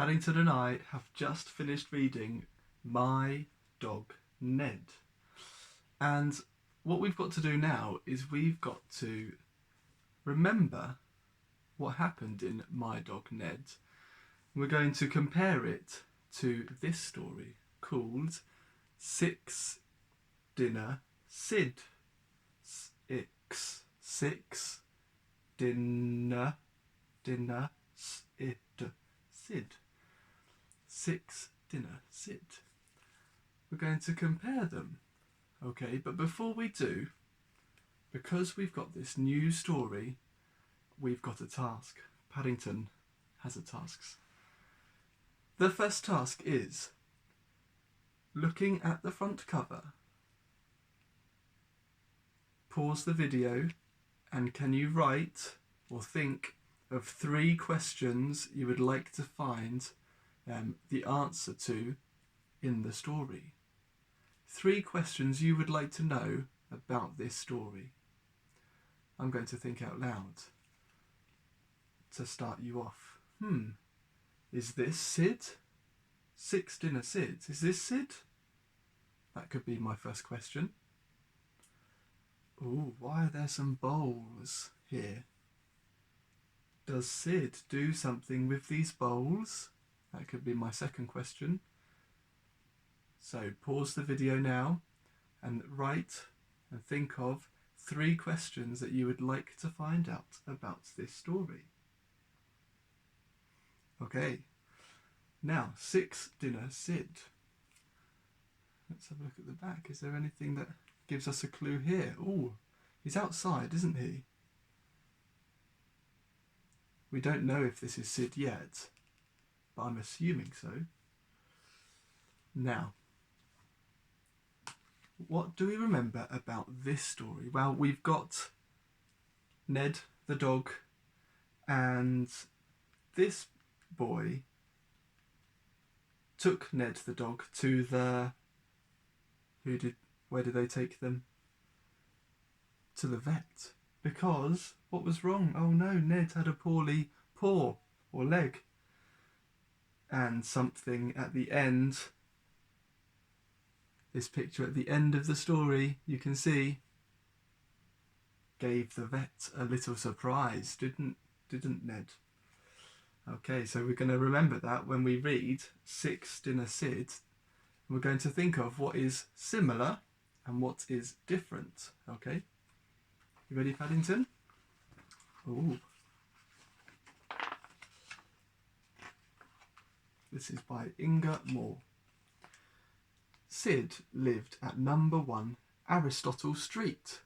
Paddington and I have just finished reading My Dog Ned. And what we've got to do now is we've got to remember what happened in My Dog Ned. We're going to compare it to this story called Six Dinner Sid. Six Dinner Sid. Six Dinner Sid. We're going to compare them. Okay, but before we do, because we've got this new story, we've got a task. Paddington has a task. The first task is looking at the front cover. Pause the video and can you write or think of 3 questions you would like to find the answer to in the story. 3 questions you would like to know about this story. I'm going to think out loud to start you off. Is this Sid? Six Dinner Sid. Is this Sid? That could be my first question. Ooh, why are there some bowls here? Does Sid do something with these bowls? That could be my second question. So pause the video now and write and think of 3 questions that you would like to find out about this story. Okay, now Six Dinner Sid. Let's have a look at the back. Is there anything that gives us a clue here? Oh, he's outside, isn't he? We don't know if this is Sid yet, but I'm assuming so. Now, what do we remember about this story? Well, we've got Ned the dog, and this boy took Ned the dog to the... Where did they take them? To the vet. Because what was wrong? Oh no, Ned had a poorly paw or leg. And something at the end, this picture at the end of the story, you can see, gave the vet a little surprise, didn't Ned? Okay, so we're going to remember that when we read Six Dinner Sid. We're going to think of what is similar and what is different. Okay, you ready, Paddington? Ooh. This is by Inga Moore. Sid lived at number 1 Aristotle Street.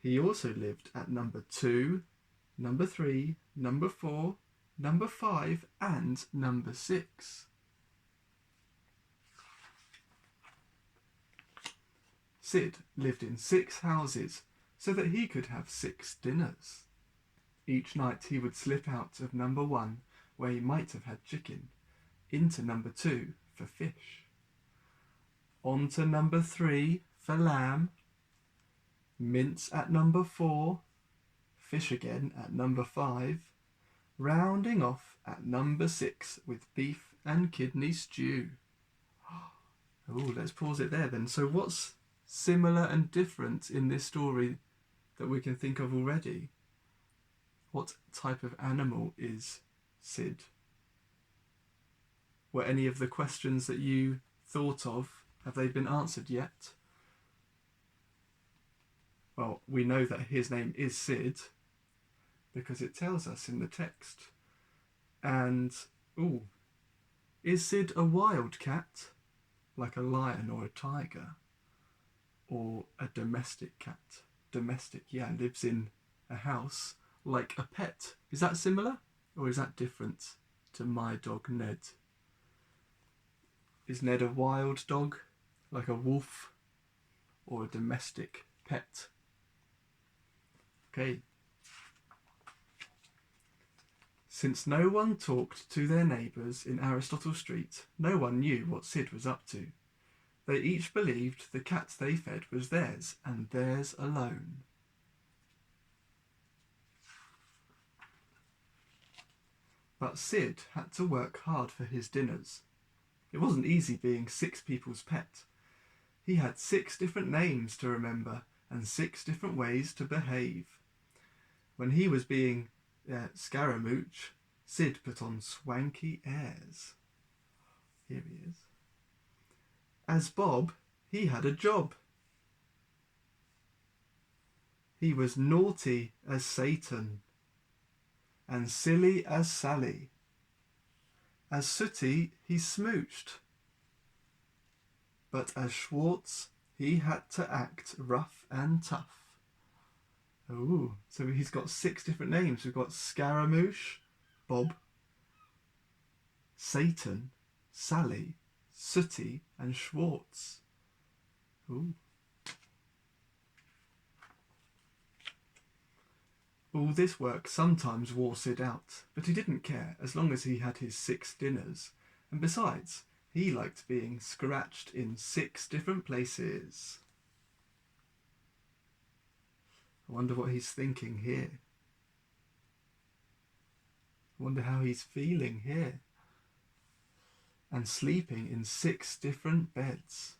He also lived at number 2, number 3, number 4, number 5 and number 6. Sid lived in 6 houses so that he could have 6 dinners. Each night he would slip out of number 1, where he might have had chicken, into number 2 for fish, on to number 3 for lamb, mince at number 4, fish again at number 5, rounding off at number 6 with beef and kidney stew. Oh, let's pause it there then. So what's similar and different in this story that we can think of already? What type of animal is Sid? Were any of the questions that you thought of, have they been answered yet? Well, we know that his name is Sid because it tells us in the text. And, is Sid a wild cat, like a lion or a tiger? Or a domestic cat? Domestic, yeah, lives in a house like a pet. Is that similar or is that different to My Dog Ned? Is Ned a wild dog, like a wolf, or a domestic pet? Okay. Since no one talked to their neighbours in Aristotle Street, no one knew what Sid was up to. They each believed the cat they fed was theirs, and theirs alone. But Sid had to work hard for his dinners. It wasn't easy being 6 people's pet. He had 6 different names to remember and 6 different ways to behave. When he was being Scaramouche, Sid put on swanky airs. Here he is. As Bob, he had a job. He was naughty as Satan and silly as Sally. As Sooty, he smooched. But as Schwartz, he had to act rough and tough. Oh, so he's got 6 different names. We've got Scaramouche, Bob, Satan, Sally, Sooty, and Schwartz. Ooh. All this work sometimes wore Sid out, but he didn't care as long as he had his 6 dinners. And besides, he liked being scratched in 6 different places. I wonder what he's thinking here. I wonder how he's feeling here. And sleeping in 6 different beds.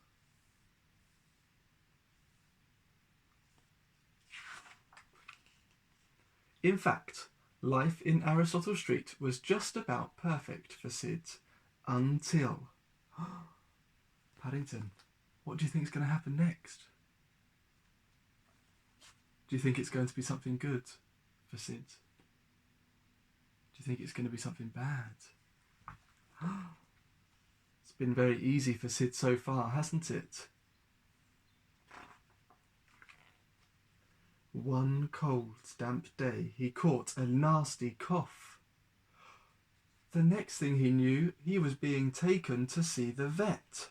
In fact, life in Aristotle Street was just about perfect for Sid until... Paddington, what do you think is going to happen next? Do you think it's going to be something good for Sid? Do you think it's going to be something bad? It's been very easy for Sid so far, hasn't it? One cold, damp day, he caught a nasty cough. The next thing he knew, he was being taken to see the vet.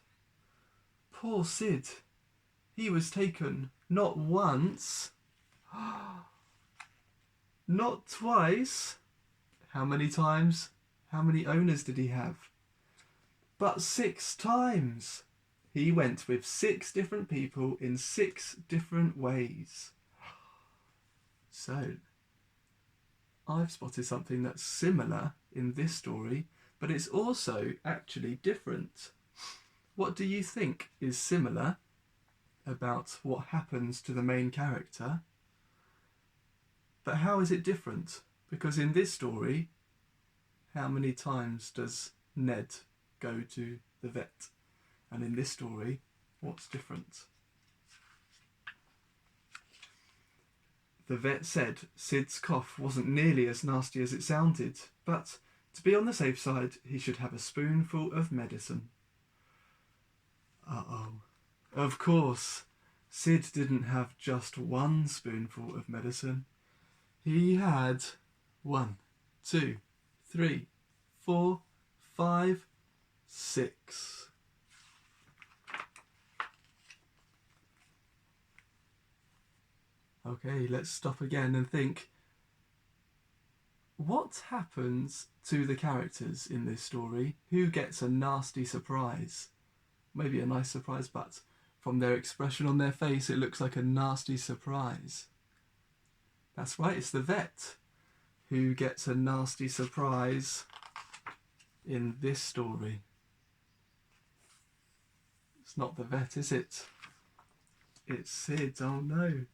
Poor Sid. He was taken not once, not twice. How many times? How many owners did he have? But 6 times. He went with 6 different people in 6 different ways. So, I've spotted something that's similar in this story, but it's also actually different. What do you think is similar about what happens to the main character? But how is it different? Because in this story, how many times does Ned go to the vet? And in this story, what's different? The vet said Sid's cough wasn't nearly as nasty as it sounded, but to be on the safe side, he should have a spoonful of medicine. Uh-oh. Of course, Sid didn't have just 1 spoonful of medicine. He had 1, 2, 3, 4, 5, 6. Okay, let's stop again and think. What happens to the characters in this story? Who gets a nasty surprise? Maybe a nice surprise, but from their expression on their face, it looks like a nasty surprise. That's right, it's the vet who gets a nasty surprise in this story. It's not the vet, is it? It's Sid, oh no.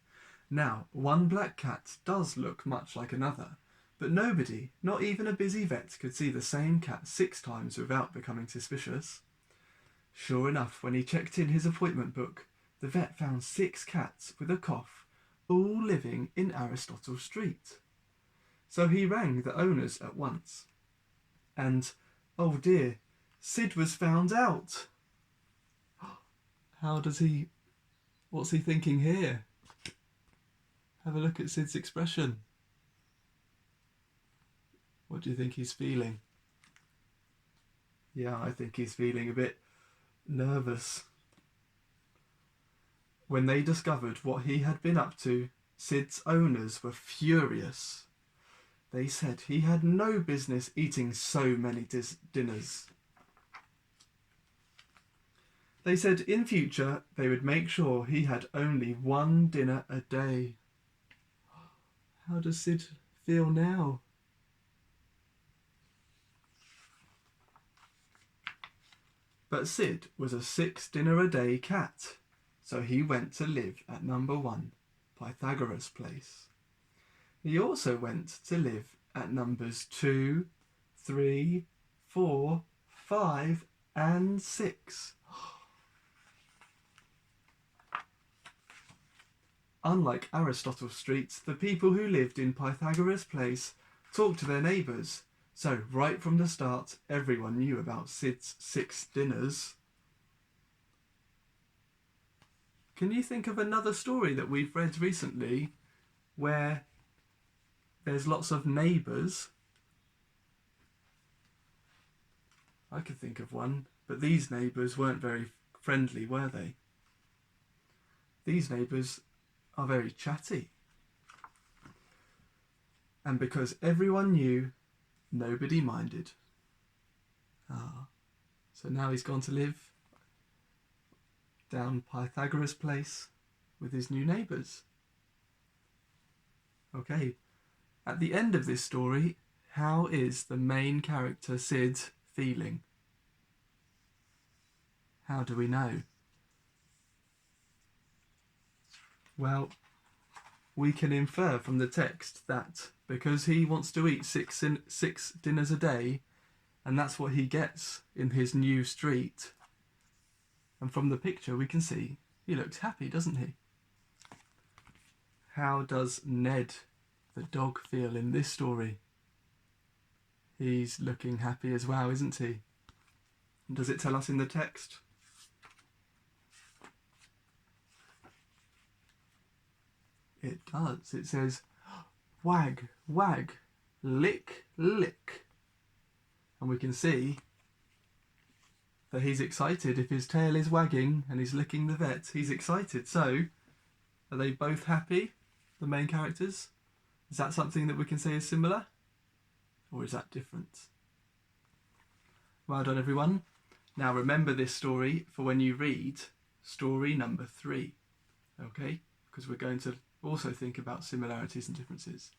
Now, one black cat does look much like another, but nobody, not even a busy vet, could see the same cat 6 times without becoming suspicious. Sure enough, when he checked in his appointment book, the vet found 6 cats with a cough, all living in Aristotle Street. So he rang the owners at once. And, oh dear, Sid was found out. What's he thinking here? Have a look at Sid's expression. What do you think he's feeling? Yeah, I think he's feeling a bit nervous. When they discovered what he had been up to, Sid's owners were furious. They said he had no business eating so many dinners. They said in future they would make sure he had only 1 dinner a day. How does Sid feel now? But Sid was a 6-dinner-a-day cat, so he went to live at number 1, Pythagoras' place. He also went to live at numbers 2, 3, 4, 5, and 6. Unlike Aristotle Street, the people who lived in Pythagoras' place talked to their neighbours, so right from the start, everyone knew about Sid's 6 dinners. Can you think of another story that we've read recently where there's lots of neighbours? I could think of one, but these neighbours weren't very friendly, were they? These neighbours are very chatty. And because everyone knew, nobody minded. So now he's gone to live down Pythagoras' place with his new neighbours. Okay, at the end of this story, how is the main character Sid feeling? How do we know? Well, we can infer from the text that because he wants to eat six dinners a day, and that's what he gets in his new street, and from the picture we can see he looks happy, doesn't he? How does Ned, the dog, feel in this story? He's looking happy as well, isn't he? And does it tell us in the text? It does. It says, wag, wag, lick, lick. And we can see that he's excited. If his tail is wagging and he's licking the vet, he's excited. So, are they both happy, the main characters? Is that something that we can say is similar? Or is that different? Well done, everyone. Now remember this story for when you read story number 3. Okay? Because we're going to also think about similarities and differences.